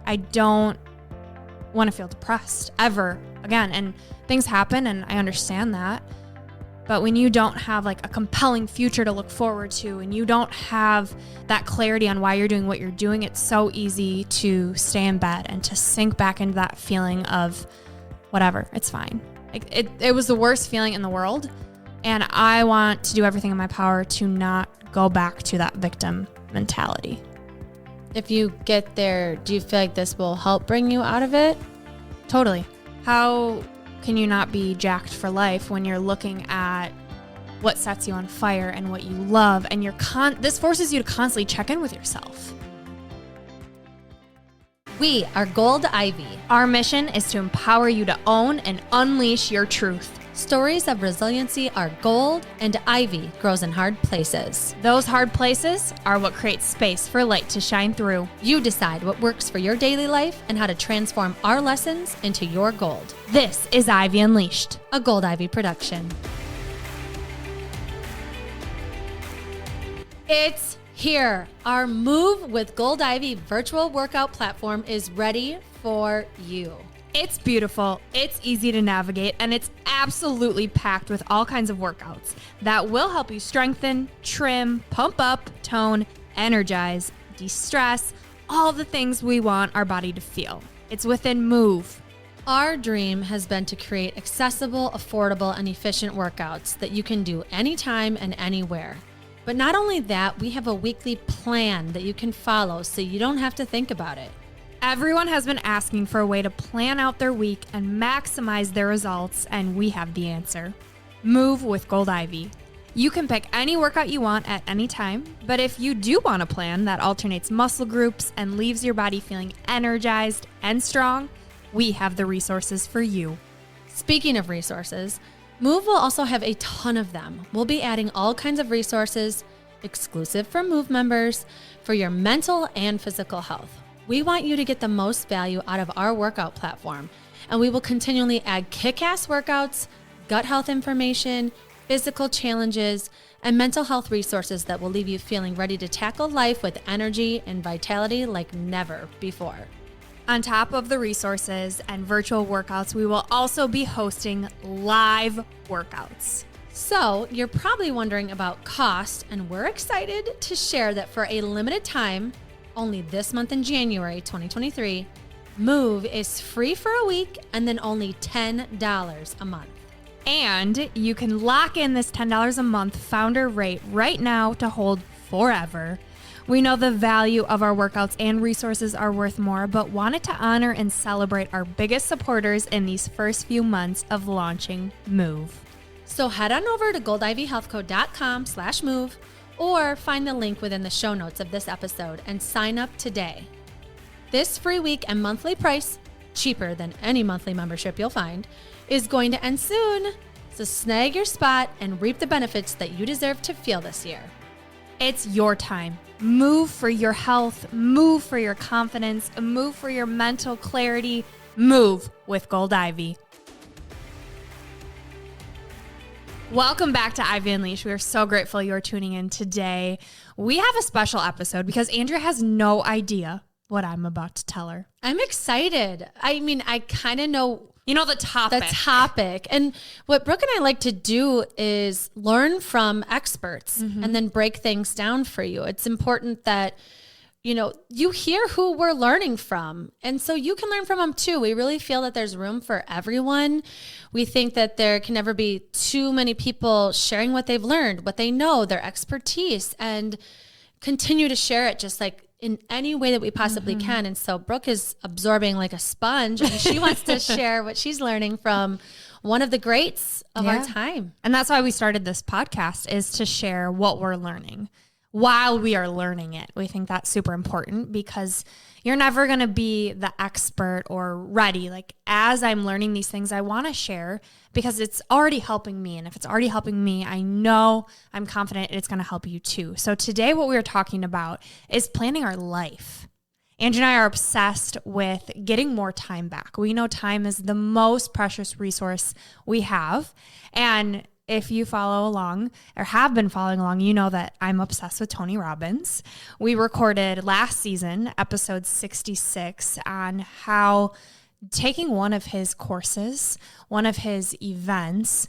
I don't want to feel depressed ever again. And things happen, and I understand that. But when you don't have like a compelling future to look forward to, and you don't have that clarity on why you're doing what you're doing, it's so easy to stay in bed and to sink back into that feeling of whatever, it's fine. Like it was the worst feeling in the world. And I want to do everything in my power to not go back to that victim mentality. If you get there, do you feel like this will help bring you out of it? Totally. How can you not be jacked for life when you're looking at what sets you on fire and what you love, and this forces you to constantly check in with yourself. We are Gold Ivy. Our mission is to empower you to own and unleash your truth. Stories of resiliency are gold, and ivy grows in hard places. Those hard places are what create space for light to shine through. You decide what works for your daily life and how to transform our lessons into your gold. This is Ivy Unleashed, a Gold Ivy production. It's here. Our Move with Gold Ivy virtual workout platform is ready for you. It's beautiful, it's easy to navigate, and it's absolutely packed with all kinds of workouts that will help you strengthen, trim, pump up, tone, energize, de-stress, all the things we want our body to feel. It's within Move. Our dream has been to create accessible, affordable, and efficient workouts that you can do anytime and anywhere. But not only that, we have a weekly plan that you can follow so you don't have to think about it. Everyone has been asking for a way to plan out their week and maximize their results, and we have the answer. Move with Gold Ivy. You can pick any workout you want at any time, but if you do want a plan that alternates muscle groups and leaves your body feeling energized and strong, we have the resources for you. Speaking of resources, Move will also have a ton of them. We'll be adding all kinds of resources exclusive for Move members for your mental and physical health. We want you to get the most value out of our workout platform, and we will continually add kick-ass workouts, gut health information, physical challenges, and mental health resources that will leave you feeling ready to tackle life with energy and vitality like never before. On top of the resources and virtual workouts, we will also be hosting live workouts. So you're probably wondering about cost, and we're excited to share that for a limited time, only this month in January 2023, Move is free for a week and then only $10 a month. And you can lock in this $10 a month founder rate right now to hold forever. We know the value of our workouts and resources are worth more, but wanted to honor and celebrate our biggest supporters in these first few months of launching Move. So head on over to goldivyhealthco.com/move or find the link within the show notes of this episode and sign up today. This free week and monthly price, cheaper than any monthly membership you'll find, is going to end soon. So snag your spot and reap the benefits that you deserve to feel this year. It's your time. Move for your health, move for your confidence, move for your mental clarity, move with Gold Ivy. Welcome back to Ivy Unleashed. We are so grateful you're tuning in today. We have a special episode because Andrea has no idea what I'm about to tell her. I'm excited. I mean, I kind of know... You know the topic. And what Brooke and I like to do is learn from experts and then break things down for you. It's important that, you hear who we're learning from. And so you can learn from them too. We really feel that there's room for everyone. We think that there can never be too many people sharing what they've learned, what they know, their expertise, and continue to share it just like in any way that we possibly can. And so Brooke is absorbing like a sponge, and she wants to share what she's learning from one of the greats of our time. And that's why we started this podcast, is to share what we're learning while we are learning it. We think that's super important because you're never going to be the expert or ready. Like, as I'm learning these things, I want to share because it's already helping me. And if it's already helping me, I know, I'm confident it's going to help you too. So today what we are talking about is planning our life. Angie and I are obsessed with getting more time back. We know time is the most precious resource we have. And if you follow along or have been following along, you know that I'm obsessed with Tony Robbins. We recorded last season, episode 66, on how taking one of his courses, one of his events,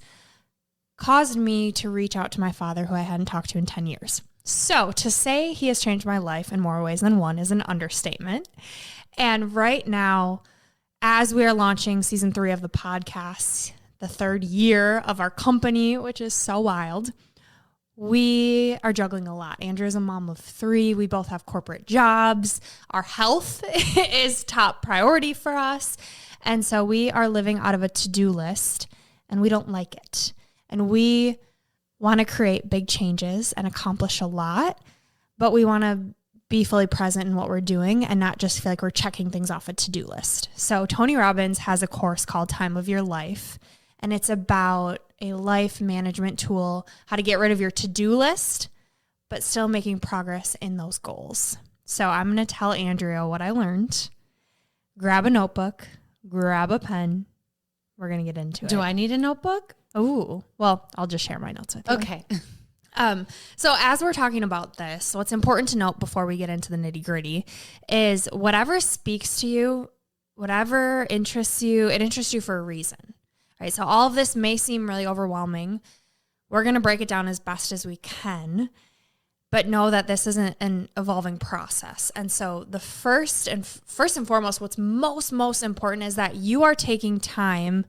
caused me to reach out to my father, who I hadn't talked to in 10 years. So to say he has changed my life in more ways than one is an understatement. And right now, as we are launching season 3 of the podcast, the 3rd year of our company, which is so wild, we are juggling a lot. Andrea is a mom of 3. We both have corporate jobs. Our health is top priority for us. And so we are living out of a to-do list, and we don't like it. And we want to create big changes and accomplish a lot, but we want to be fully present in what we're doing and not just feel like we're checking things off a to-do list. So Tony Robbins has a course called Time of Your Life, and it's about a life management tool, how to get rid of your to-do list, but still making progress in those goals. So I'm going to tell Andrea what I learned. Grab a notebook, grab a pen. We're going to get into it. Do I need a notebook? Oh, well, I'll just share my notes with you. Okay. So as we're talking about this, what's important to note before we get into the nitty gritty is whatever speaks to you, whatever interests you, it interests you for a reason, right? So all of this may seem really overwhelming. We're going to break it down as best as we can, but know that this isn't an evolving process. And so the first and foremost, what's most important is that you are taking time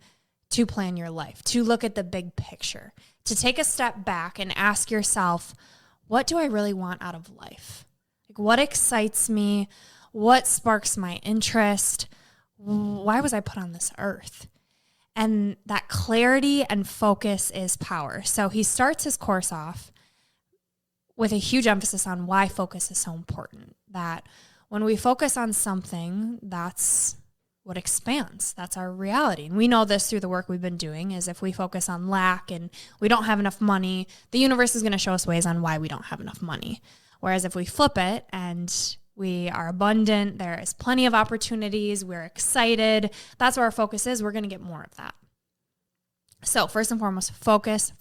to plan your life, to look at the big picture, to take a step back and ask yourself, what do I really want out of life? Like, what excites me? What sparks my interest? Why was I put on this earth? And that clarity and focus is power. So he starts his course off with a huge emphasis on why focus is so important. That when we focus on something, that's what expands. That's our reality. And we know this through the work we've been doing, is if we focus on lack and we don't have enough money, the universe is going to show us ways on why we don't have enough money. Whereas if we flip it and we are abundant, there is plenty of opportunities, we're excited, that's where our focus is, we're going to get more of that. So first and foremost, focus.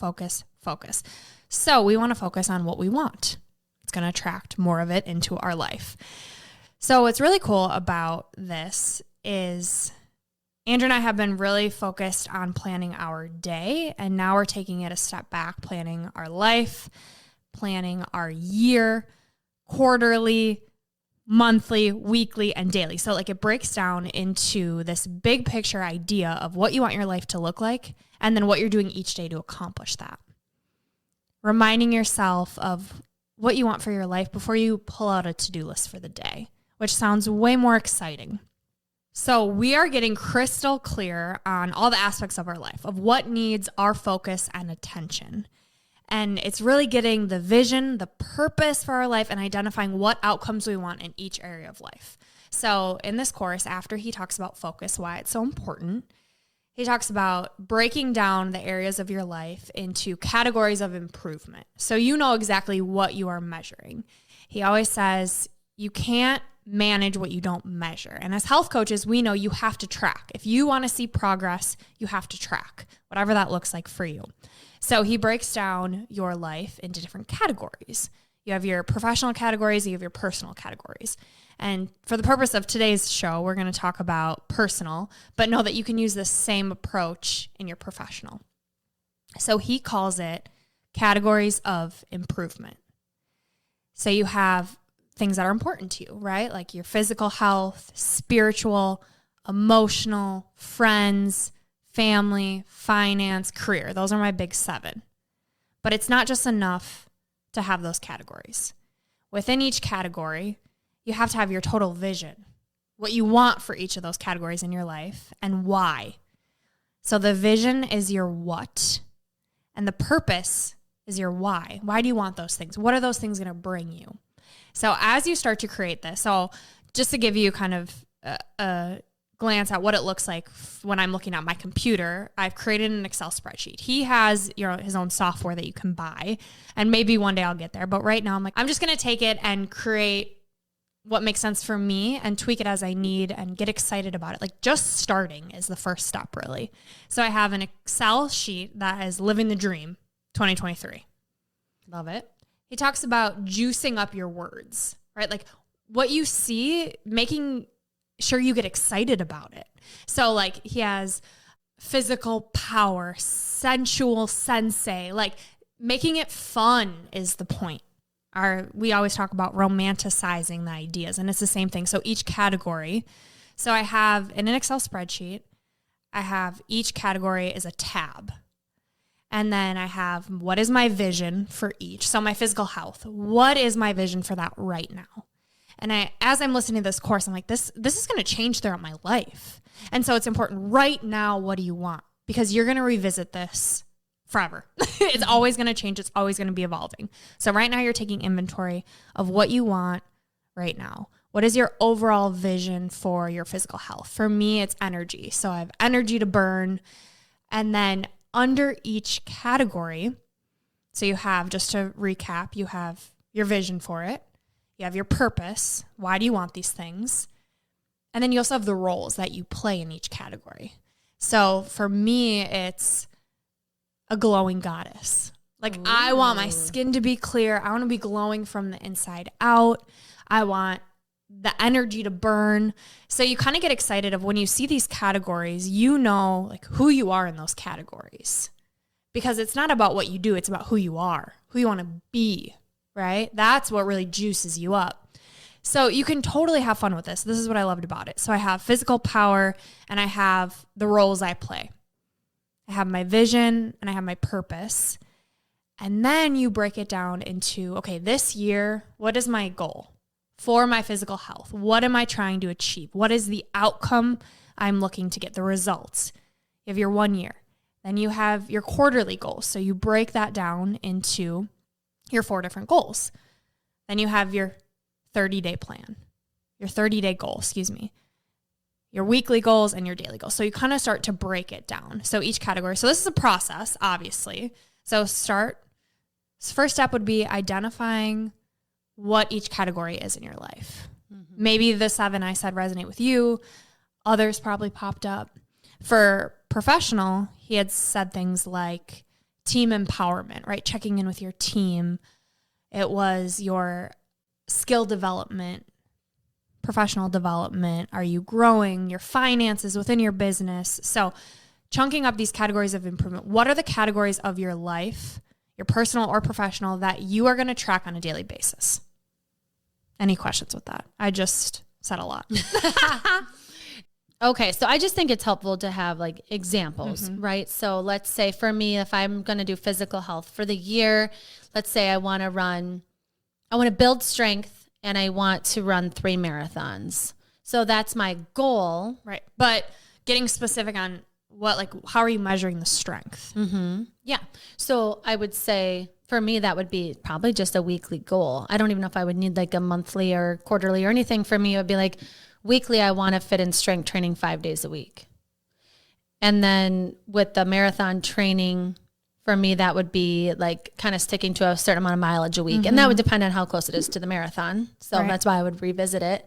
So we want to focus on what we want. It's going to attract more of it into our life. So what's really cool about this is Andrea and I have been really focused on planning our day, and now we're taking it a step back, planning our life, planning our year, quarterly, monthly, weekly, and daily. So like it breaks down into this big picture idea of what you want your life to look like, and then what you're doing each day to accomplish that. Reminding yourself of what you want for your life before you pull out a to-do list for the day, which sounds way more exciting. So we are getting crystal clear on all the aspects of our life, of what needs our focus and attention. And it's really getting the vision, the purpose for our life, and identifying what outcomes we want in each area of life. So in this course, after he talks about focus, why it's so important, he talks about breaking down the areas of your life into categories of improvement. So you know exactly what you are measuring. He always says you can't manage what you don't measure. And as health coaches, we know you have to track. If you want to see progress, you have to track, whatever that looks like for you. So he breaks down your life into different categories. You have your professional categories, you have your personal categories. And for the purpose of today's show, we're going to talk about personal, but know that you can use the same approach in your professional. So he calls it categories of improvement. So you have things that are important to you, right? Like your physical health, spiritual, emotional, friends, family, finance, career. Those are my big 7. But it's not just enough to have those categories. Within each category, you have to have your total vision, what you want for each of those categories in your life and why. So the vision is your what, and the purpose is your why. Why do you want those things? What are those things going to bring you? So as you start to create this, so just to give you kind of a glance at what it looks like when I'm looking at my computer, I've created an Excel spreadsheet. He has his own software that you can buy, and maybe one day I'll get there. But right now I'm just going to take it and create what makes sense for me and tweak it as I need and get excited about it. Like just starting is the first step, really. So I have an Excel sheet that is Living the Dream 2023. Love it. He talks about juicing up your words, right? Like what you see, making sure you get excited about it. So like he has physical power, sensual sensei, like making it fun is the point. We always talk about romanticizing the ideas, and it's the same thing. So each category, so I have in an Excel spreadsheet, I have each category is a tab. And then I have what is my vision for each. So my physical health, what is my vision for that right now? And as I'm listening to this course, I'm like, this is going to change throughout my life. And so it's important right now, what do you want? Because you're going to revisit this forever. It's always going to change. It's always going to be evolving. So right now you're taking inventory of what you want right now. What is your overall vision for your physical health? For me, it's energy. So I have energy to burn. And then under each category, so you have, just to recap, you have your vision for it. You have your purpose. Why do you want these things? And then you also have the roles that you play in each category. So for me, it's a glowing goddess. Like, ooh, I want my skin to be clear. I want to be glowing from the inside out. I want the energy to burn. So you kind of get excited of when you see these categories, you know, like who you are in those categories, because it's not about what you do. It's about who you are, who you want to be, right? That's what really juices you up. So you can totally have fun with this. This is what I loved about it. So I have physical power and I have the roles I play. I have my vision and I have my purpose. And then you break it down into, okay, this year, what is my goal for my physical health? What am I trying to achieve? What is the outcome I'm looking to get, the results? You have your 1 year. Then you have your quarterly goals. So you break that down into your 4 different goals. Then you have your 30-day plan, your 30-day goal, your weekly goals and your daily goals. So you kind of start to break it down. So each category. So this is a process, obviously. So first step would be identifying what each category is in your life. Mm-hmm. Maybe the 7 I said resonate with you. Others probably popped up. For professional, he had said things like team empowerment, right? Checking in with your team. It was your skill development, professional development. Are you growing? Your finances within your business. So chunking up these categories of improvement. What are the categories of your life, your personal or professional, that you are going to track on a daily basis? Any questions with that? I just said a lot. Okay, so I just think it's helpful to have like examples, right? So let's say for me, if I'm going to do physical health for the year, let's say I want to build strength and I want to run 3 marathons. So that's my goal. Right. But getting specific on how are you measuring the strength? Mm-hmm. Yeah. So I would say for me, that would be probably just a weekly goal. I don't even know if I would need like a monthly or quarterly or anything. For me, it would be like weekly, I want to fit in strength training 5 days a week. And then with the marathon training, for me, that would be like kind of sticking to a certain amount of mileage a week. Mm-hmm. And that would depend on how close it is to the marathon. So that's why I would revisit it.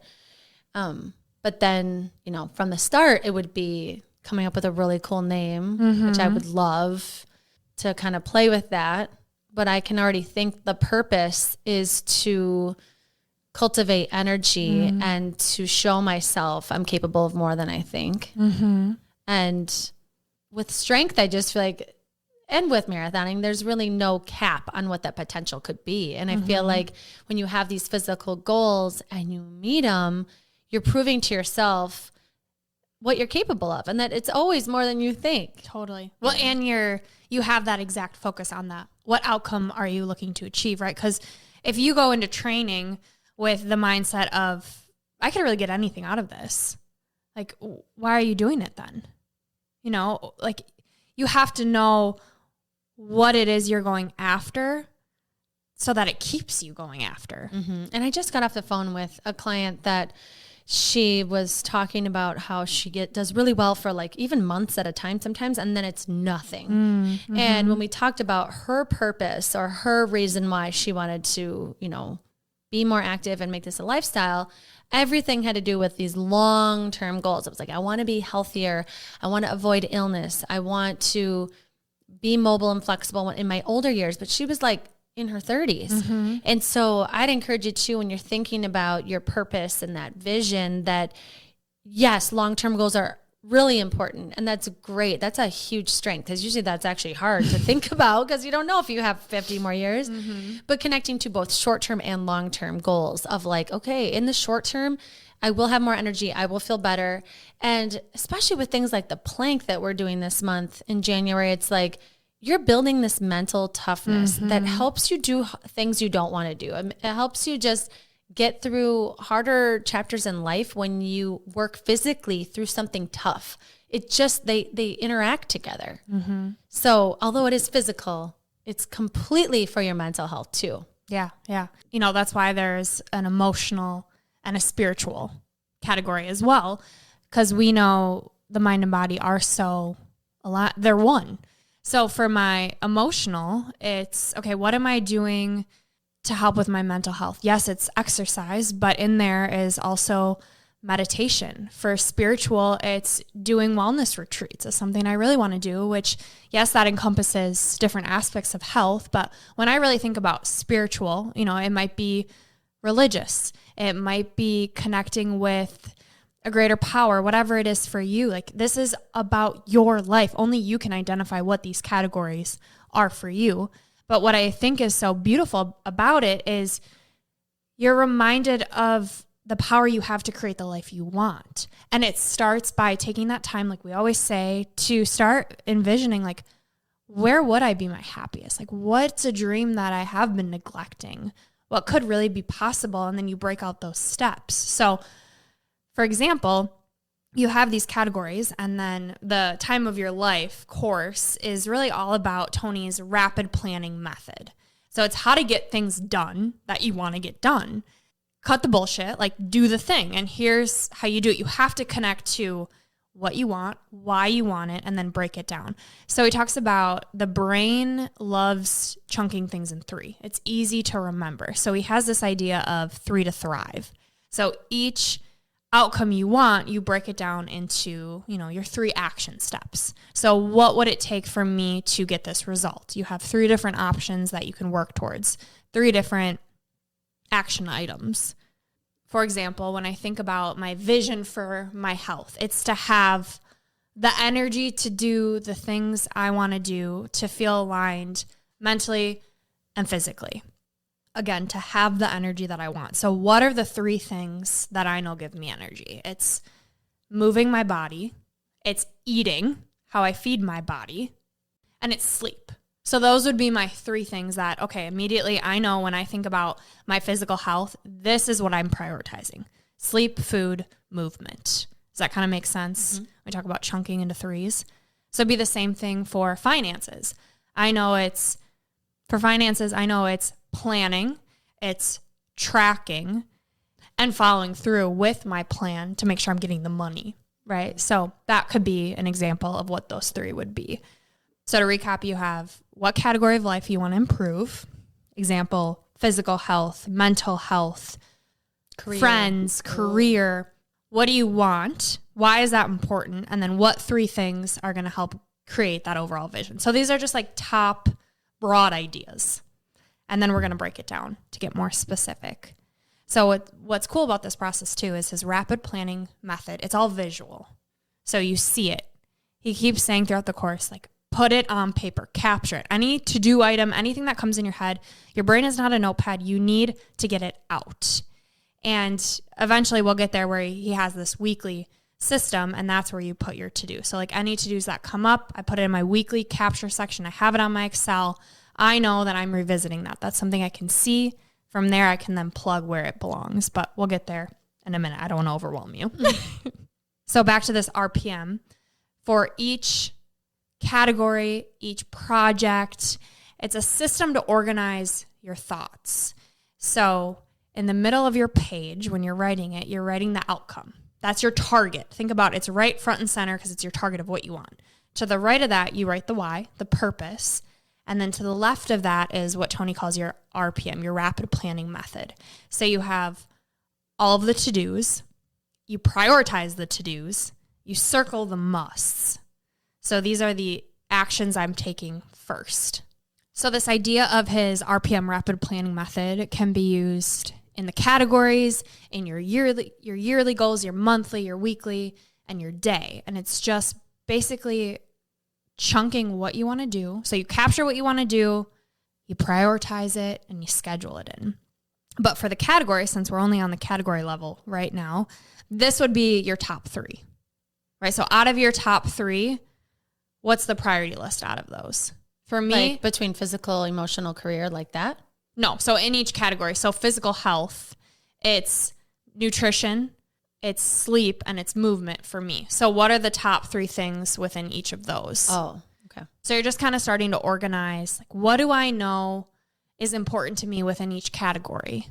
But then, from the start, it would be coming up with a really cool name, which I would love to kind of play with that. But I can already think the purpose is to cultivate energy and to show myself I'm capable of more than I think. Mm-hmm. And with strength, I just feel like, and with marathoning, there's really no cap on what that potential could be. And I feel like when you have these physical goals and you meet them, you're proving to yourself what you're capable of and that it's always more than you think. Totally. Well, and you have that exact focus on that. What outcome are you looking to achieve, right? Because if you go into training with the mindset of, I could really get anything out of this, like, why are you doing it then? Like, you have to know what it is you're going after so that it keeps you going after. Mm-hmm. And I just got off the phone with a client that she was talking about how she does really well for like even months at a time sometimes, and then it's nothing. Mm-hmm. And when we talked about her purpose or her reason why she wanted to, be more active and make this a lifestyle, everything had to do with these long-term goals. It was like, I want to be healthier. I want to avoid illness. I want to be mobile and flexible in my older years. But she was like in her 30s. Mm-hmm. And so I'd encourage you too, when you're thinking about your purpose and that vision, that yes, long-term goals are really important. And that's great. That's a huge strength, because usually that's actually hard to think about because you don't know if you have 50 more years. Mm-hmm. But connecting to both short-term and long-term goals of like, okay, in the short term, I will have more energy. I will feel better. And especially with things like the plank that we're doing this month in January, it's like you're building this mental toughness that helps you do things you don't want to do. It helps you just get through harder chapters in life when you work physically through something tough. It just, they interact together. Mm-hmm. So although it is physical, it's completely for your mental health too. Yeah. Yeah. You know, that's why there's an emotional and a spiritual category as well. 'Cause we know the mind and body are they're one. So for my emotional, it's okay, what am I doing to help with my mental health? Yes, it's exercise, but in there is also meditation. For spiritual, it's doing wellness retreats. It's something I really want to do, which, yes, that encompasses different aspects of health. But when I really think about spiritual, you know, it might be religious. It might be connecting with a greater power, whatever it is for you. Like, this is about your life. Only you can identify what these categories are for you. But what I think is so beautiful about it is you're reminded of the power you have to create the life you want. And it starts by taking that time, like we always say, to start envisioning, like, where would I be my happiest? Like, what's a dream that I have been neglecting? What could really be possible? And then you break out those steps. So, for example, you have these categories, and then the time of your life course is really all about Tony's rapid planning method. So it's how to get things done that you want to get done. Cut the bullshit, like do the thing. And here's how you do it. You have to connect to what you want, why you want it, and then break it down. So he talks about the brain loves chunking things in 3. It's easy to remember. So he has this idea of 3 to thrive. So each outcome you want, you break it down into, you know, your 3 action steps. So what would it take for me to get this result? You have 3 different options that you can work towards, 3 different action items. For example, when I think about my vision for my health, it's to have the energy to do the things I want to do, to feel aligned mentally and physically. Again, to have the energy that I want. So what are the 3 things that I know give me energy? It's moving my body, it's eating, how I feed my body, and it's sleep. So those would be my 3 things that, okay, immediately I know when I think about my physical health, this is what I'm prioritizing. Sleep, food, movement. Does that kind of make sense? Mm-hmm. We talk about chunking into 3s. So it'd be the same thing for finances. For finances, I know it's planning, it's tracking, and following through with my plan to make sure I'm getting the money, right? So that could be an example of what those 3 would be. So to recap, you have what category of life you want to improve. Example, physical health, mental health, friends, career. What do you want? Why is that important? And then what 3 things are going to help create that overall vision? So these are just like top broad ideas. And then we're going to break it down to get more specific. So what's cool about this process too is his rapid planning method. It's all visual. So you see it. He keeps saying throughout the course, like, put it on paper, capture it. Any to-do item, anything that comes in your head, your brain is not a notepad. You need to get it out. And eventually we'll get there where he has this weekly system, and that's where you put your to-do. So like any to-dos that come up, I put it in my weekly capture section. I have it on my Excel. I know that I'm revisiting that. That's something I can see. From there, I can then plug where it belongs, but we'll get there in a minute. I don't want to overwhelm you. So back to this RPM. For each category, each project, it's a system to organize your thoughts. So in the middle of your page, when you're writing it, you're writing the outcome. That's your target. Think about it. It's right front and center because it's your target of what you want. To the right of that, you write the why, the purpose. And then to the left of that is what Tony calls your RPM, your rapid planning method. So you have all of the to-dos, you prioritize the to-dos, you circle the musts. So these are the actions I'm taking first. So this idea of his RPM rapid planning method can be used in the categories, in your yearly goals, your monthly, your weekly, and your day. And it's just basically chunking what you want to do. So you capture what you want to do, you prioritize it, and you schedule it in. But for the category, since we're only on the category level right now, this would be your top 3, right? So out of your top 3, what's the priority list out of those? For me, like between physical, emotional, career, like that? No. So in each category, so physical health, it's nutrition, it's sleep, and it's movement for me. So what are the top 3 things within each of those? Oh, okay. So you're just kind of starting to organize, like, what do I know is important to me within each category?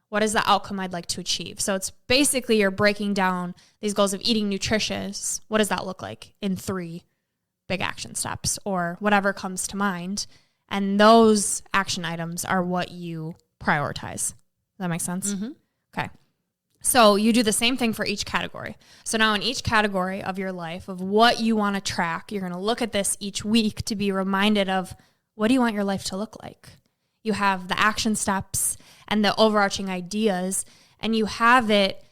What is the outcome I'd like to achieve? So it's basically you're breaking down these goals of eating nutritious. What does that look like in 3 big action steps or whatever comes to mind? And those action items are what you prioritize. Does that make sense? Mm-hmm. Okay. So you do the same thing for each category. So now in each category of your life of what you want to track, you're going to look at this each week to be reminded of what do you want your life to look like? You have the action steps and the overarching ideas, and you have it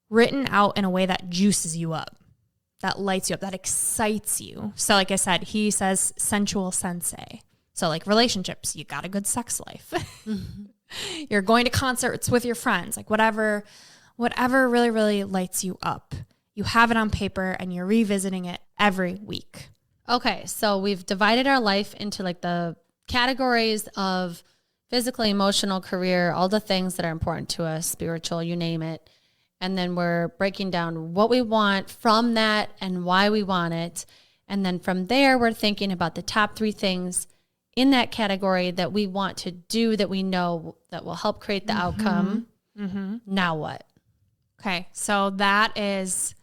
written out in a way that juices you up, that lights you up, that excites you. So like I said, he says sensual sensei. So like relationships, you got a good sex life. Mm-hmm. You're going to concerts with your friends, like whatever really, really lights you up. You have it on paper and you're revisiting it every week. Okay, so we've divided our life into like the categories of physical, emotional, career, all the things that are important to us, spiritual, you name it. And then we're breaking down what we want from that and why we want it. And then from there, we're thinking about the top 3 things in that category that we want to do that we know that will help create the outcome. Mm-hmm. Now what? Okay, so that is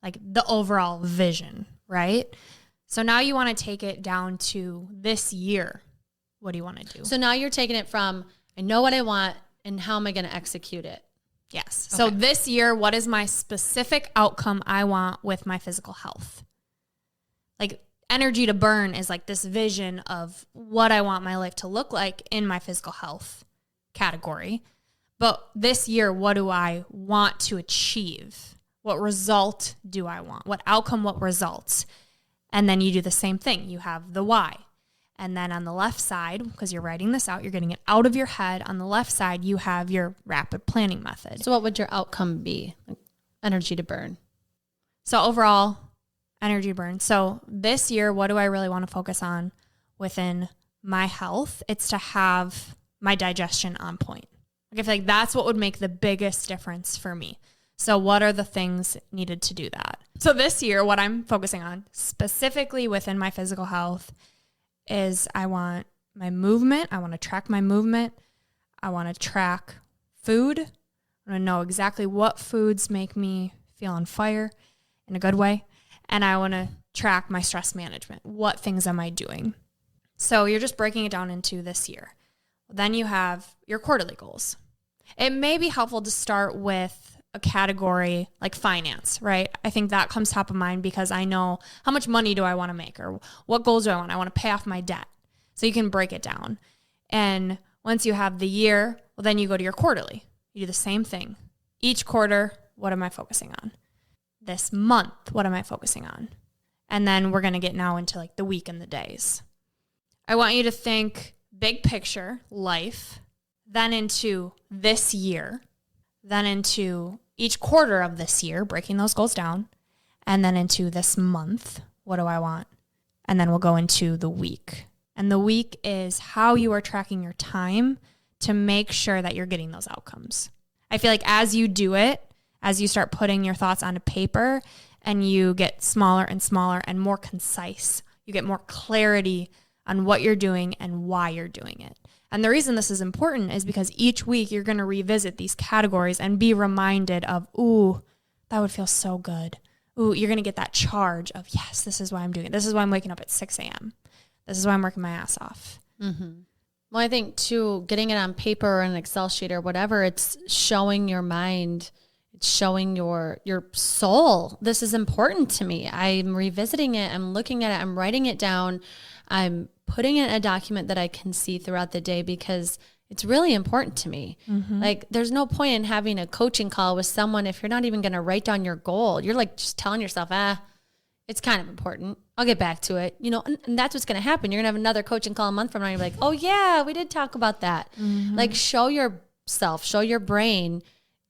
like the overall vision, right? So now you want to take it down to this year. What do you want to do? So now you're taking it from, I know what I want and how am I going to execute it? Yes. Okay. So this year, what is my specific outcome I want with my physical health? Like energy to burn is like this vision of what I want my life to look like in my physical health category. But this year, what do I want to achieve? What result do I want? What outcome, what results? And then you do the same thing. You have the why. And then on the left side, because you're writing this out, you're getting it out of your head. On the left side, you have your rapid planning method. So what would your outcome be? Like energy to burn. So overall, energy burn. So this year, what do I really want to focus on within my health? It's to have my digestion on point. Like I feel like that's what would make the biggest difference for me. So what are the things needed to do that? So this year, what I'm focusing on specifically within my physical health is I want my movement. I want to track my movement. I want to track food. I want to know exactly what foods make me feel on fire in a good way. And I want to track my stress management. What things am I doing? So you're just breaking it down into this year. Then you have your quarterly goals. It may be helpful to start with a category like finance, right? I think that comes top of mind because I know how much money do I want to make or what goals do I want? I want to pay off my debt. So you can break it down. And once you have the year, well, then you go to your quarterly. You do the same thing. Each quarter, what am I focusing on? This month, what am I focusing on? And then we're going to get now into like the week and the days. I want you to think big picture, life, then into this year, then into each quarter of this year, breaking those goals down, and then into this month, what do I want? And then we'll go into the week. And the week is how you are tracking your time to make sure that you're getting those outcomes. I feel like as you do it, as you start putting your thoughts onto paper and you get smaller and smaller and more concise, you get more clarity on what you're doing and why you're doing it. And the reason this is important is because each week you're going to revisit these categories and be reminded of, ooh, that would feel so good. Ooh, you're going to get that charge of, yes, this is why I'm doing it. This is why I'm waking up at 6 a.m. This is why I'm working my ass off. Mm-hmm. Well, I think too, getting it on paper or an Excel sheet or whatever, it's showing your mind, it's showing your soul. This is important to me. I'm revisiting it. I'm looking at it. I'm writing it down. I'm putting it in a document that I can see throughout the day because it's really important to me. Mm-hmm. Like there's no point in having a coaching call with someone if you're not even going to write down your goal. You're like just telling yourself, it's kind of important. I'll get back to it. You know, and that's what's going to happen. You're going to have another coaching call a month from now. You're like, oh yeah, we did talk about that. Mm-hmm. Like show yourself, show your brain,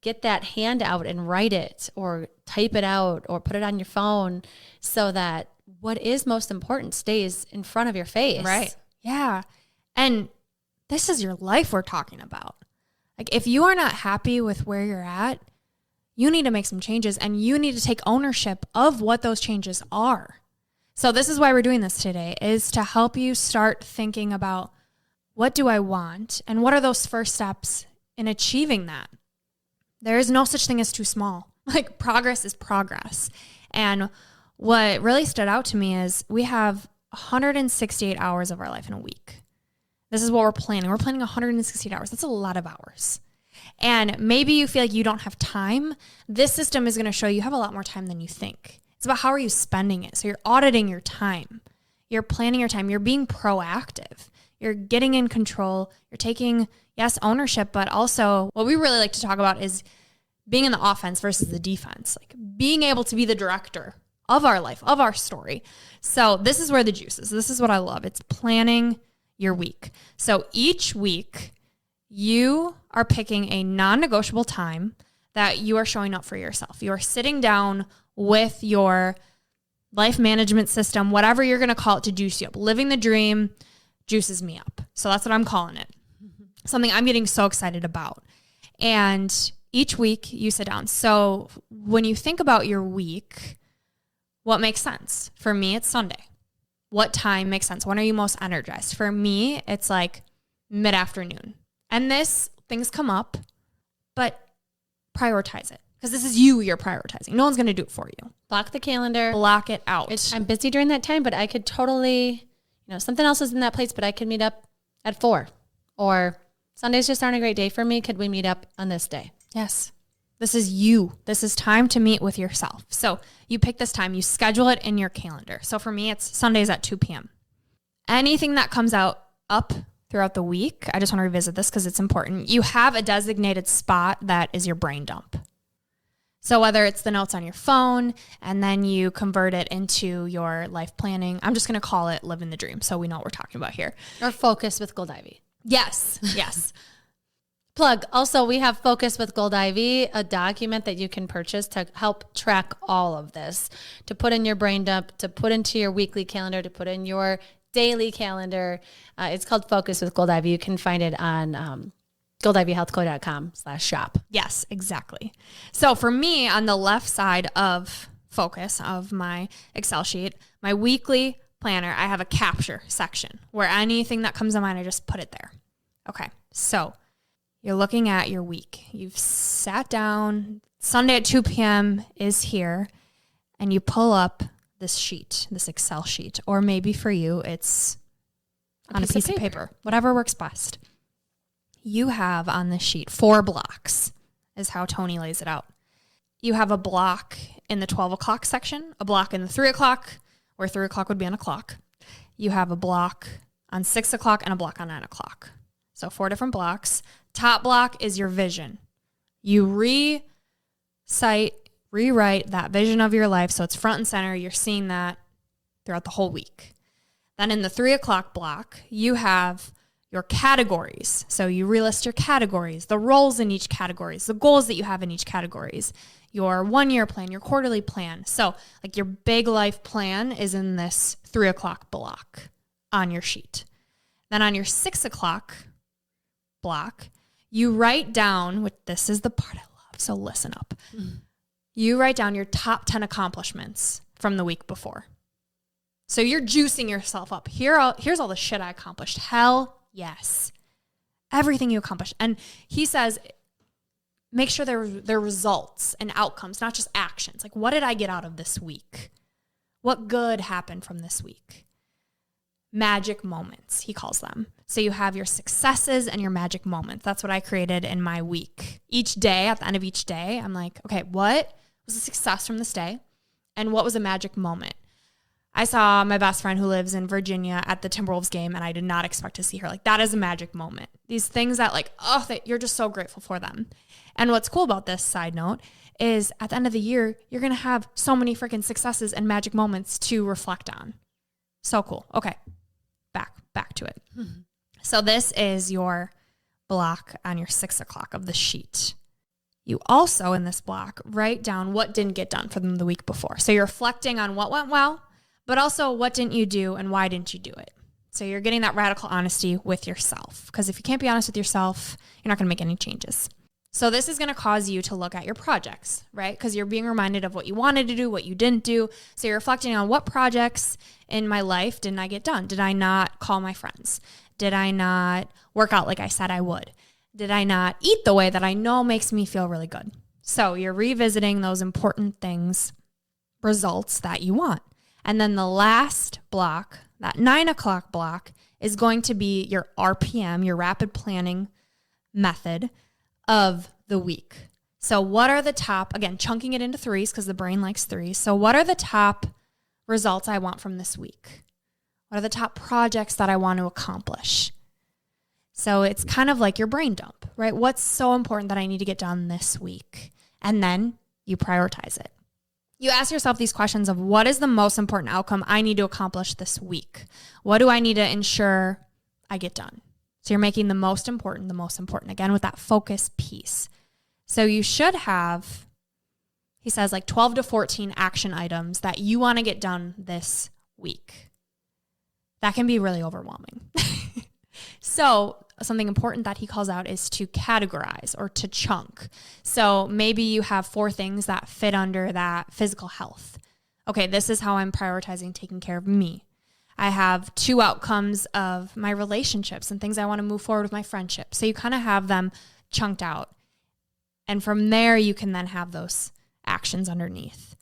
get that hand out and write it or type it out or put it on your phone so that what is most important stays in front of your face. Right. Yeah. And this is your life we're talking about. Like if you are not happy with where you're at, you need to make some changes and you need to take ownership of what those changes are. So this is why we're doing this today, is to help you start thinking about what do I want and what are those first steps in achieving that. There is no such thing as too small. Like progress is progress. And what really stood out to me is we have 168 hours of our life in a week. This is what we're planning. We're planning 168 hours. That's a lot of hours. And maybe you feel like you don't have time. This system is going to show you have a lot more time than you think. It's about how are you spending it. So you're auditing your time. You're planning your time. You're being proactive. You're getting in control. You're taking, yes, ownership, but also what we really like to talk about is being in the offense versus the defense. Like being able to be the director of our life, of our story. So this is where the juice is. This is what I love. It's planning your week. So each week, you are picking a non-negotiable time that you are showing up for yourself. You are sitting down with your life management system, whatever you're going to call it, to juice you up. Living the dream juices me up. So that's what I'm calling it. Something I'm getting so excited about. And each week you sit down. So when you think about your week, what makes sense? For me, it's Sunday. What time makes sense? When are you most energized? For me, it's like mid-afternoon. And things come up, but prioritize it. Because this is you're prioritizing. No one's going to do it for you. Block the calendar. Block it out. I'm busy during that time, but I could totally, something else is in that place, but I could meet up at 4. Or Sundays just aren't a great day for me. Could we meet up on this day? Yes. This is you. This is time to meet with yourself. So you pick this time. You schedule it in your calendar. So for me, it's Sundays at 2 p.m. Anything that comes up throughout the week, I just want to revisit this because it's important. You have a designated spot that is your brain dump. So whether it's the notes on your phone and then you convert it into your life planning, I'm just going to call it living the dream so we know what we're talking about here. Or Focus with Gold Ivy. Yes. Plug. Also, we have Focus with Gold Ivy, a document that you can purchase to help track all of this, to put in your brain dump, to put into your weekly calendar, to put in your daily calendar. It's called Focus with Gold Ivy. You can find it on goldivyhealthco.com/shop. Yes, exactly. So for me, on the left side of Focus of my Excel sheet, my weekly planner, I have a capture section where anything that comes to mind, I just put it there. Okay, so you're looking at your week. You've sat down. Sunday at 2 p.m. is here, and you pull up this sheet, this Excel sheet, or maybe for you, it's on a piece of paper, whatever works best. You have on this sheet 4 blocks is how Tony lays it out. You have a block in the 12 o'clock section, a block in the 3 o'clock, where 3 o'clock would be on a clock. You have a block on 6 o'clock and a block on 9 o'clock. So 4 different blocks. Top block is your vision. You rewrite that vision of your life so it's front and center. You're seeing that throughout the whole week. Then in the 3 o'clock block, you have your categories. So you relist your categories, the roles in each categories, the goals that you have in each categories, your 1-year plan, your quarterly plan. So like your big life plan is in this 3 o'clock block on your sheet. Then on your 6 o'clock block, you write down, which this is the part I love, so listen up. You write down your top 10 accomplishments from the week before. So you're juicing yourself up. Here's all the shit I accomplished. Hell yes. Everything you accomplished. And he says, make sure they're results and outcomes, not just actions. Like, what did I get out of this week? What good happened from this week? magic moments, he calls them. So you have your successes and your magic moments. That's what I created in my week. Each day, at the end of each day, I'm like, okay, what was a success from this day? And what was a magic moment? I saw my best friend who lives in Virginia at the Timberwolves game, and I did not expect to see her. Like, that is a magic moment. These things that like, that you're just so grateful for them. And what's cool about this, side note, is at the end of the year, you're going to have so many freaking successes and magic moments to reflect on. So cool. Okay. Back to it. Mm-hmm. So this is your block on your 6 o'clock of the sheet. You also, in this block, write down what didn't get done for them the week before. So you're reflecting on what went well, but also what didn't you do and why didn't you do it? So you're getting that radical honesty with yourself. Because if you can't be honest with yourself, you're not going to make any changes. So this is going to cause you to look at your projects, right? Because you're being reminded of what you wanted to do, what you didn't do. So you're reflecting on what projects in my life didn't I get done? Did I not call my friends? Did I not work out like I said I would? Did I not eat the way that I know makes me feel really good? So you're revisiting those important things, results that you want. And then the last block, that 9 o'clock block, is going to be your RPM, your rapid planning method of the week. So what are the top, again, chunking it into threes because the brain likes threes. So what are the top results I want from this week? What are the top projects that I want to accomplish? So it's kind of like your brain dump, right? What's so important that I need to get done this week? And then you prioritize it. You ask yourself these questions of what is the most important outcome I need to accomplish this week? What do I need to ensure I get done? So you're making the most important, again, with that focus piece. So you should have, he says, like 12 to 14 action items that you want to get done this week. That can be really overwhelming. So something important that he calls out is to categorize or to chunk. So maybe you have 4 things that fit under that physical health. Okay, this is how I'm prioritizing taking care of me. I have 2 outcomes of my relationships and things I want to move forward with my friendship. So you kind of have them chunked out. And from there, you can then have those actions underneath.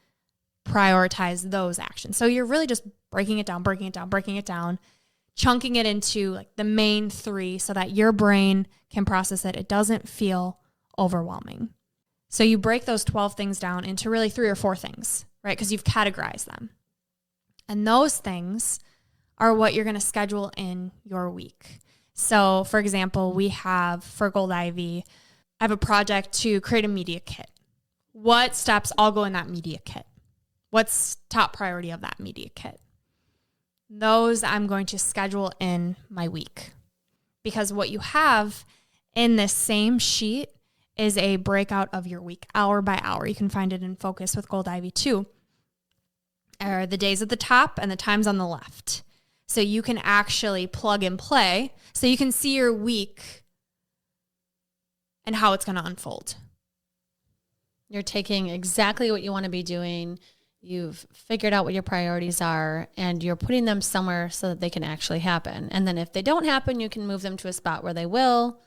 Prioritize those actions. So you're really just breaking it down, chunking it into like the main 3 so that your brain can process it. It doesn't feel overwhelming. So you break those 12 things down into really 3 or 4 things, right? Because you've categorized them. And those things are what you're going to schedule in your week. So for example, we have for Gold Ivy, I have a project to create a media kit. What steps all go in that media kit? What's top priority of that media kit? Those I'm going to schedule in my week. Because what you have in this same sheet is a breakout of your week, hour by hour. You can find it in Focus with Gold Ivy too. Are the days at the top and the times on the left. So you can actually plug and play. So you can see your week and how it's going to unfold. You're taking exactly what you want to be doing. You've figured out what your priorities are, and you're putting them somewhere so that they can actually happen. And then if they don't happen, you can move them to a spot where they will.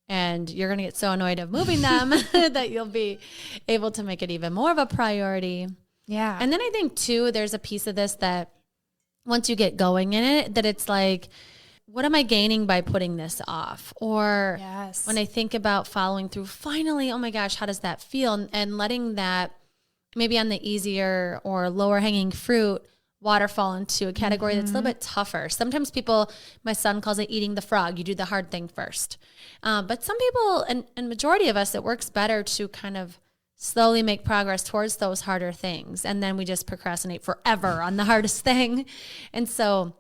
And you're going to get so annoyed of moving them that you'll be able to make it even more of a priority. Yeah. And then I think, too, there's a piece of this that once you get going in it, that it's like, what am I gaining by putting this off? Or yes. When I think about following through, finally, oh my gosh, how does that feel? And letting that maybe on the easier or lower hanging fruit waterfall into a category that's a little bit tougher. Sometimes people, my son calls it eating the frog. You do the hard thing first. But some people, and majority of us, it works better to kind of slowly make progress towards those harder things. And then we just procrastinate forever on the hardest thing. And so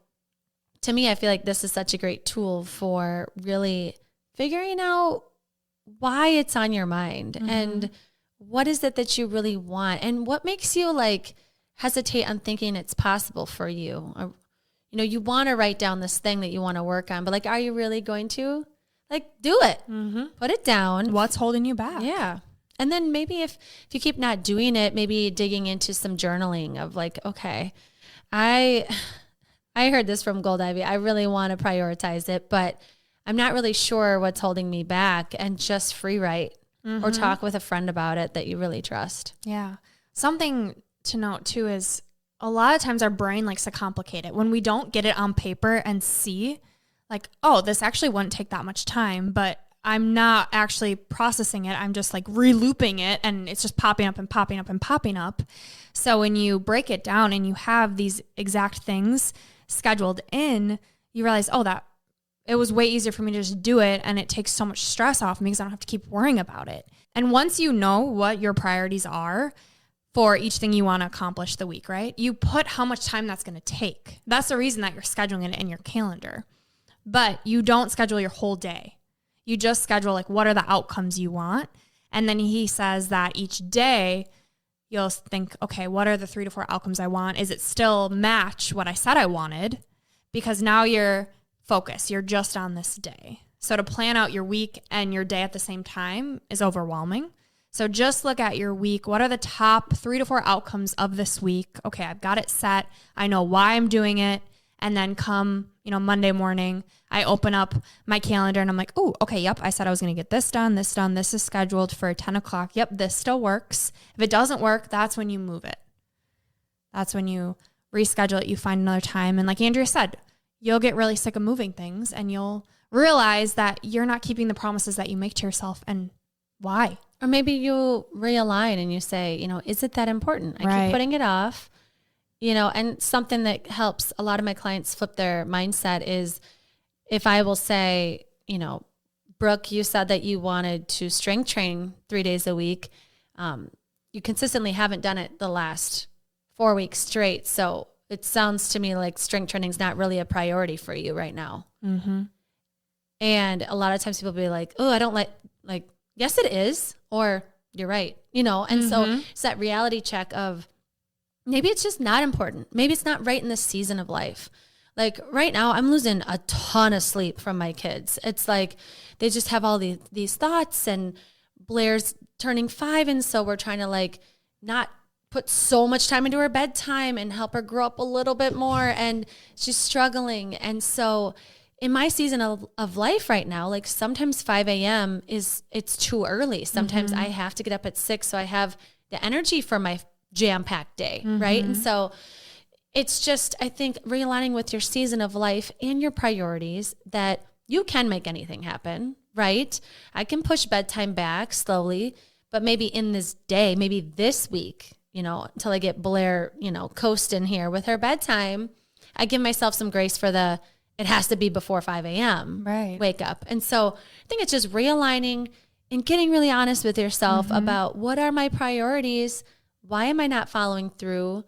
to me, I feel like this is such a great tool for really figuring out why it's on your mind and what is it that you really want and what makes you like hesitate on thinking it's possible for you. Or, you know, you want to write down this thing that you want to work on, but like, are you really going to? Like, do it. Put it down. What's holding you back? Yeah. And then maybe if you keep not doing it, maybe digging into some journaling of like, okay, I heard this from Gold Ivy. I really want to prioritize it, but I'm not really sure what's holding me back, and just free write or talk with a friend about it that you really trust. Yeah. Something to note too is a lot of times our brain likes to complicate it. When we don't get it on paper and see like, oh, this actually wouldn't take that much time, but I'm not actually processing it. I'm just like re-looping it and it's just popping up and popping up and popping up. So when you break it down and you have these exact things scheduled in, you realize, oh, that it was way easier for me to just do it. And it takes so much stress off me because I don't have to keep worrying about it. And once you know what your priorities are for each thing you want to accomplish the week, right? You put how much time that's going to take. That's the reason that you're scheduling it in your calendar. But you don't schedule your whole day. You just schedule like what are the outcomes you want. And then he says that each day you'll think, okay, what are the 3 to 4 outcomes I want? Is it still match what I said I wanted? Because now you're focused. You're just on this day. So to plan out your week and your day at the same time is overwhelming. So just look at your week. What are the top 3 to 4 outcomes of this week? Okay, I've got it set. I know why I'm doing it. And then come, Monday morning, I open up my calendar and I'm like, oh, okay, yep, I said I was going to get this done. This is scheduled for 10 o'clock. Yep, this still works. If it doesn't work, that's when you move it. That's when you reschedule it. You find another time. And like Andrea said, you'll get really sick of moving things and you'll realize that you're not keeping the promises that you make to yourself and why. Or maybe you realign and you say, is it that important? I keep putting it off. And something that helps a lot of my clients flip their mindset is if I will say, Brooke, you said that you wanted to strength train 3 days a week. You consistently haven't done it the last 4 weeks straight. So it sounds to me like strength training is not really a priority for you right now. Mm-hmm. And a lot of times people be like, oh, I don't like, yes, it is. Or you're right. And so it's that reality check of, maybe it's just not important. Maybe it's not right in this season of life. Like right now, I'm losing a ton of sleep from my kids. It's like they just have all these thoughts and Blair's turning 5. And so we're trying to not put so much time into her bedtime and help her grow up a little bit more. And she's struggling. And so in my season of life right now, sometimes 5 a.m. it's too early. Sometimes I have to get up at 6 so I have the energy for my jam-packed day, right? And so it's just, I think, realigning with your season of life and your priorities that you can make anything happen, right? I can push bedtime back slowly, but maybe in this day, maybe this week, until I get Blair, coasting here with her bedtime, I give myself some grace for it has to be before 5 a.m. Right. Wake up. And so I think it's just realigning and getting really honest with yourself about what are my priorities. Why am I not following through?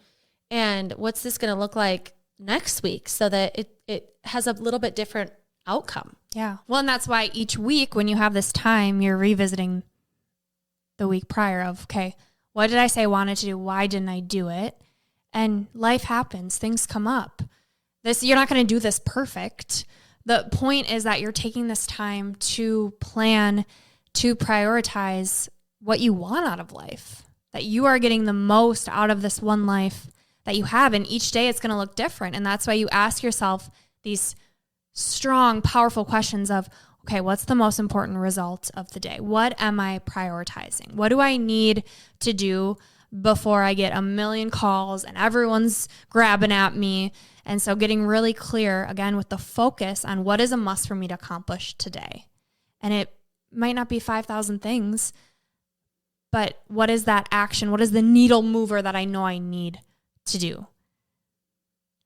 And what's this going to look like next week so that it has a little bit different outcome? Yeah. Well, and that's why each week when you have this time, you're revisiting the week prior of, okay, what did I say I wanted to do? Why didn't I do it? And life happens. Things come up. You're not going to do this perfect. The point is that you're taking this time to plan, to prioritize what you want out of life. That you are getting the most out of this one life that you have. And each day it's going to look different. And that's why you ask yourself these strong, powerful questions of, okay, what's the most important result of the day? What am I prioritizing? What do I need to do before I get a million calls and everyone's grabbing at me? And so getting really clear, again, with the focus on what is a must for me to accomplish today. And it might not be 5,000 things, but what is that action? What is the needle mover that I know I need to do?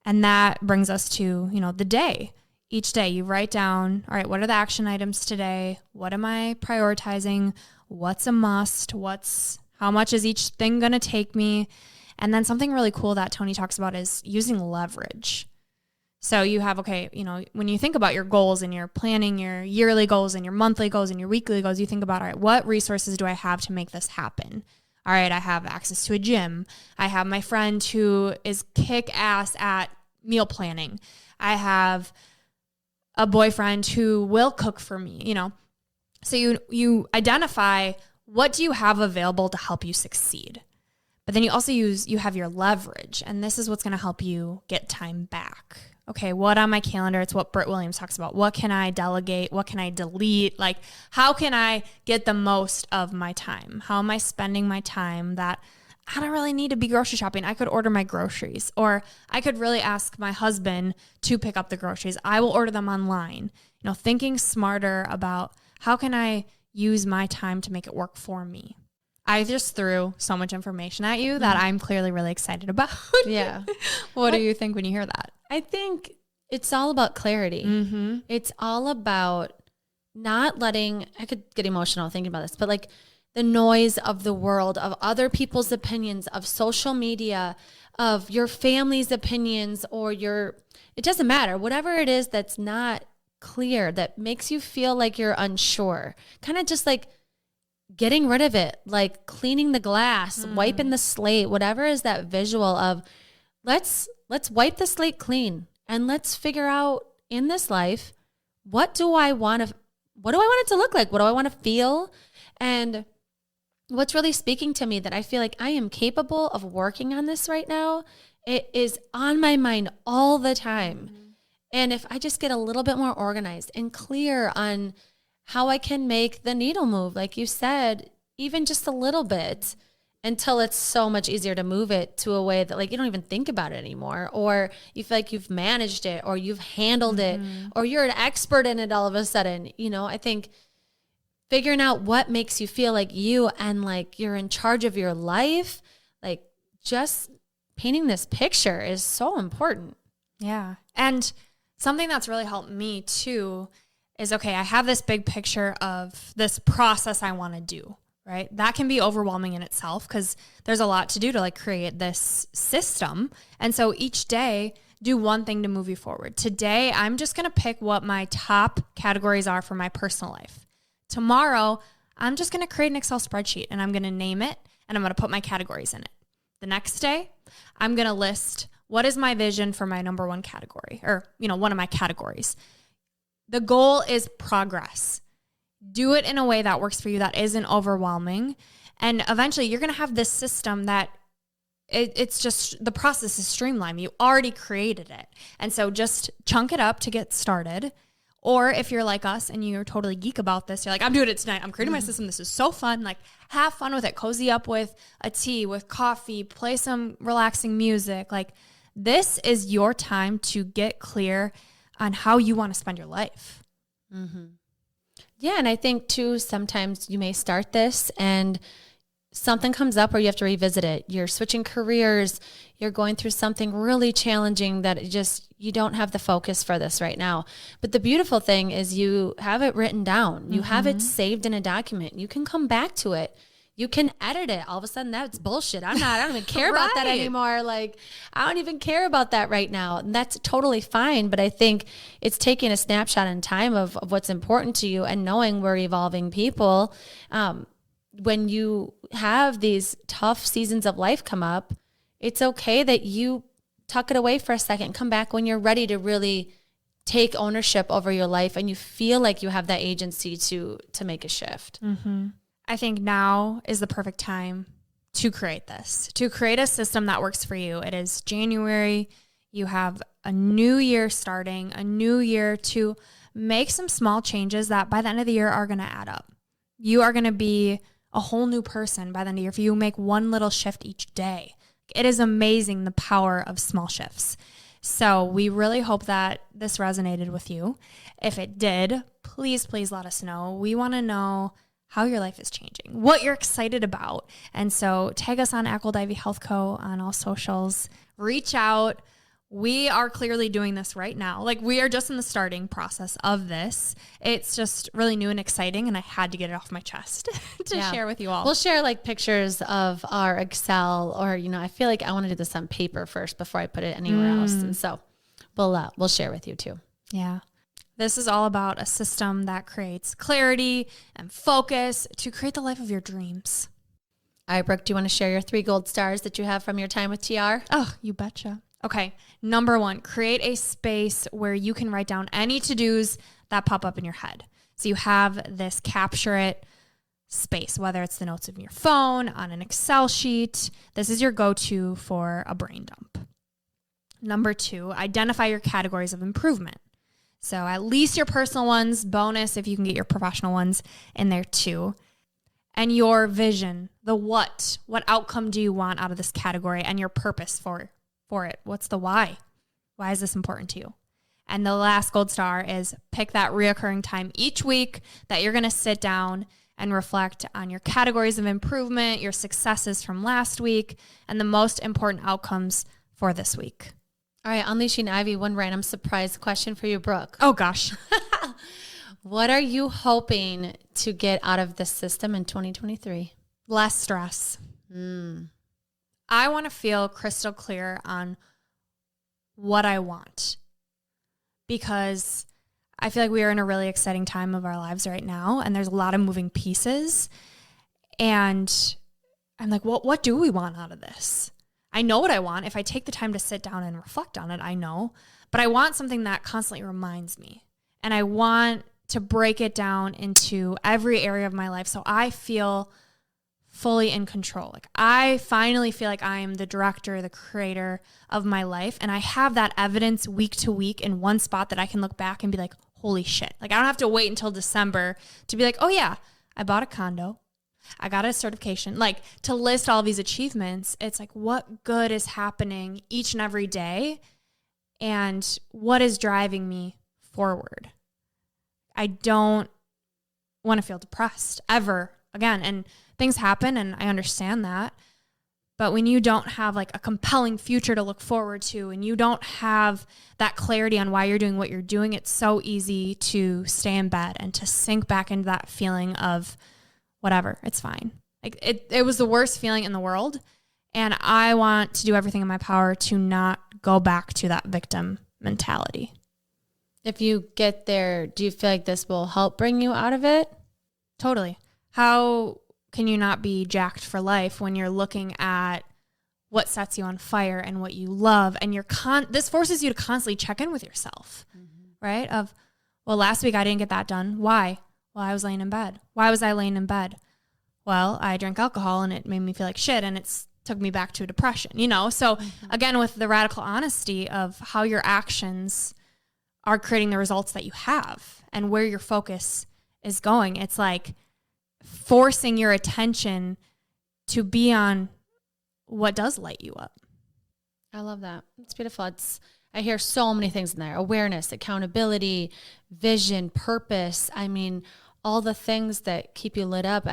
And that brings us to, the day. Each day you write down, all right, what are the action items today? What am I prioritizing? What's a must? How much is each thing going to take me? And then something really cool that Tony talks about is using leverage. So you have, when you think about your goals and you're planning your yearly goals and your monthly goals and your weekly goals, you think about, all right, what resources do I have to make this happen? All right, I have access to a gym. I have my friend who is kick-ass at meal planning. I have a boyfriend who will cook for me, So you identify what do you have available to help you succeed. But then you also you have your leverage, and this is what's going to help you get time back. Okay, what on my calendar? It's what Britt Williams talks about. What can I delegate? What can I delete? How can I get the most of my time? How am I spending my time that I don't really need to be grocery shopping. I could order my groceries, or I could really ask my husband to pick up the groceries. I will order them online. You know, thinking smarter about how can I use my time to make it work for me. I just threw so much information at you that I'm clearly really excited about. Yeah. What do you think when you hear that? I think it's all about clarity. Mm-hmm. It's all about not letting, I could get emotional thinking about this, but like the noise of the world, of other people's opinions, of social media, of your family's opinions, or it doesn't matter, whatever it is that's not clear, that makes you feel like you're unsure, kind of just like getting rid of it, like cleaning the glass, wiping the slate, whatever is that visual of let's wipe the slate clean and let's figure out in this life, what do I want it to look like? What do I want to feel? And what's really speaking to me that I feel like I am capable of working on this right now. It is on my mind all the time. Mm-hmm. And if I just get a little bit more organized and clear on how I can make the needle move, like you said, even just a little bit, until it's so much easier to move it to a way that like you don't even think about it anymore, or you feel like you've managed it, or you've handled it, or you're an expert in it all of a sudden. You know, I think figuring out what makes you feel like you and like you're in charge of your life, like just painting this picture is so important. Yeah. And something that's really helped me too is, okay, I have this big picture of this process I want to do, right? That can be overwhelming in itself because there's a lot to do to like create this system. And so each day, do one thing to move you forward. Today, I'm just going to pick what my top categories are for my personal life. Tomorrow, I'm just going to create an Excel spreadsheet and I'm going to name it and I'm going to put my categories in it. The next day, I'm going to list what is my vision for my number one category, or, you know, one of my categories. The goal is progress. Do it in a way that works for you, that isn't overwhelming. And eventually you're going to have this system that it's just, the process is streamlined. You already created it. And so just chunk it up to get started. Or if you're like us and you're totally geek about this, you're like, I'm doing it tonight. I'm creating my system. This is so fun. Like, have fun with it. Cozy up with a tea, with coffee, play some relaxing music. Like, this is your time to get clear on how you want to spend your life. Mm-hmm. Yeah. And I think too, sometimes you may start this and something comes up where you have to revisit it. You're switching careers. You're going through something really challenging that you don't have the focus for this right now. But the beautiful thing is you have it written down. You have it saved in a document. You can come back to it. You can edit it. All of a sudden, that's bullshit. I don't even care about that anymore. Like, I don't even care about that right now. And that's totally fine. But I think it's taking a snapshot in time of what's important to you and knowing we're evolving people. When you have these tough seasons of life come up, it's okay that you tuck it away for a second, come back when you're ready to really take ownership over your life and you feel like you have that agency to make a shift. Mm-hmm. I think now is the perfect time to create this, to create a system that works for you. It is January. You have a new year starting, a new year to make some small changes that by the end of the year are going to add up. You are going to be a whole new person by the end of the year if you make one little shift each day. It is amazing the power of small shifts. So we really hope that this resonated with you. If it did, please let us know. We want to know how your life is changing, what you're excited about. And so tag us on Ackle Divey Health Co. on all socials. Reach out. We are clearly doing this right now. Like, we are just in the starting process of this. It's just really new and exciting, and I had to get it off my chest to share with you all. We'll share like pictures of our Excel, or, you know, I feel like I want to do this on paper first before I put it anywhere else. And so we'll share with you too. Yeah. This is all about a system that creates clarity and focus to create the life of your dreams. All right, Brooke, do you want to share your 3 gold stars that you have from your time with TR? Oh, you betcha. Okay, number 1, create a space where you can write down any to-dos that pop up in your head. So you have this capture it space, whether it's the notes of your phone, on an Excel sheet. This is your go-to for a brain dump. Number 2, identify your categories of improvement. So at least your personal ones, bonus if you can get your professional ones in there too. and your vision, the what outcome do you want out of this category, and your purpose for it. What's the why? Why is this important to you? And the last gold star is pick that reoccurring time each week that you're going to sit down and reflect on your categories of improvement, your successes from last week, and the most important outcomes for this week. All right, Unleashing Ivy, one random surprise question for you, Brooke. Oh, gosh. What are you hoping to get out of this system in 2023? Less stress. I want to feel crystal clear on what I want, because I feel like we are in a really exciting time of our lives right now, and there's a lot of moving pieces. And I'm like, what do we want out of this? I know what I want. If I take the time to sit down and reflect on it, I know. But I want something that constantly reminds me. And I want to break it down into every area of my life so I feel fully in control. Like I finally feel like I am the director, the creator of my life. And I have that evidence week to week in one spot that I can look back and be like, holy shit. Like I don't have to wait until December to be like, oh yeah, I bought a condo. I got a certification. Like to list all these achievements, it's like what good is happening each and every day and what is driving me forward. I don't want to feel depressed ever again. And things happen and I understand that. But when you don't have like a compelling future to look forward to and you don't have that clarity on why you're doing what you're doing, it's so easy to stay in bed and to sink back into that feeling of whatever, it's fine. Like it was the worst feeling in the world. And I want to do everything in my power to not go back to that victim mentality. If you get there, do you feel like this will help bring you out of it? Totally. How can you not be jacked for life when you're looking at what sets you on fire and what you love? And this forces you to constantly check in with yourself, right? Of, well, last week I didn't get that done. Why? Well, I was laying in bed. Why was I laying in bed? Well, I drank alcohol and it made me feel like shit and it's took me back to depression, So again, with the radical honesty of how your actions are creating the results that you have and where your focus is going, it's like forcing your attention to be on what does light you up. I love that. It's beautiful. I hear so many things in there: awareness, accountability, vision, purpose. I mean, all the things that keep you lit up.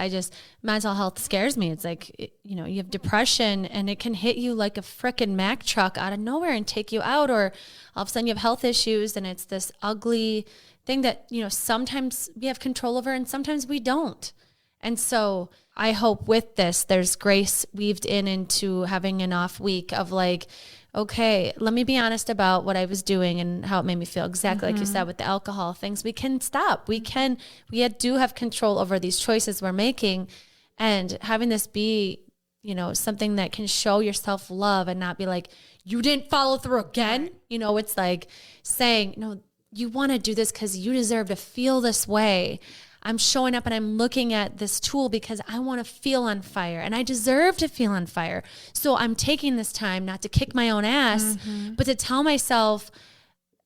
Mental health scares me. It's like, you have depression and it can hit you like a frickin' Mack truck out of nowhere and take you out, or all of a sudden you have health issues and it's this ugly thing that, sometimes we have control over and sometimes we don't. And so I hope with this, there's grace weaved into having an off week of like, okay, let me be honest about what I was doing and how it made me feel. Exactly like you said with the alcohol things, we can stop. We do have control over these choices we're making, and having this be, something that can show your self-love and not be like, you didn't follow through again. It's like saying, no, you want to do this because you deserve to feel this way. I'm showing up and I'm looking at this tool because I want to feel on fire and I deserve to feel on fire. So I'm taking this time not to kick my own ass, but to tell myself,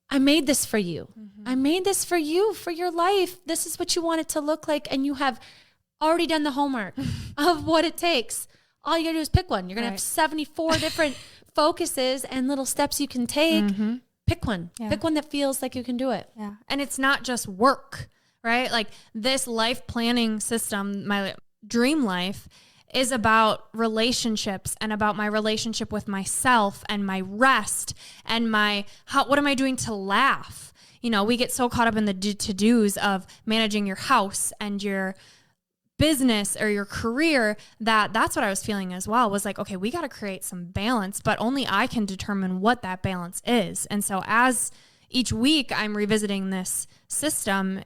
I made this for you. I made this for you, for your life. This is what you want it to look like. And you have already done the homework of what it takes. All you gotta do is pick one. You're going to have 74 different focuses and little steps you can take. Pick one. Yeah. Pick one that feels like you can do it. Yeah. And it's not just work. Right? Like this life planning system, my dream life, is about relationships and about my relationship with myself and my rest and what am I doing to laugh? We get so caught up in the to-dos of managing your house and your business or your career that's what I was feeling as well, was like, okay, we got to create some balance, but only I can determine what that balance is. And so as each week I'm revisiting this system,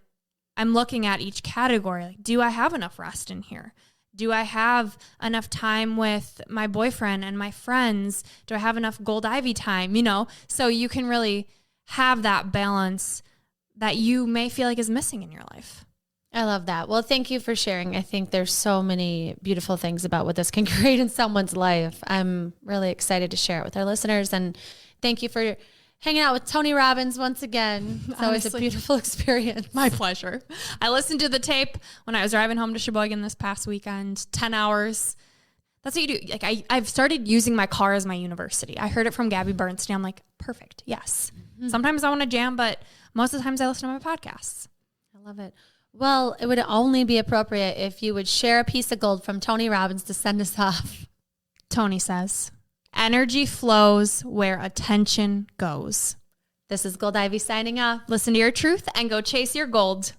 I'm looking at each category. Like, do I have enough rest in here? Do I have enough time with my boyfriend and my friends? Do I have enough Gold Ivy time? So you can really have that balance that you may feel like is missing in your life. I love that. Well, thank you for sharing. I think there's so many beautiful things about what this can create in someone's life. I'm really excited to share it with our listeners. And thank you for hanging out with Tony Robbins once again. It's always a beautiful experience. My pleasure. I listened to the tape when I was driving home to Sheboygan this past weekend, 10 hours. That's what you do. Like I've started using my car as my university. I heard it from Gabby Bernstein. I'm like, perfect. Yes. Mm-hmm. Sometimes I want to jam, but most of the times I listen to my podcasts. I love it. Well, it would only be appropriate if you would share a piece of gold from Tony Robbins to send us off. Tony says, energy flows where attention goes. This is Gold Ivy signing off. Listen to your truth and go chase your gold.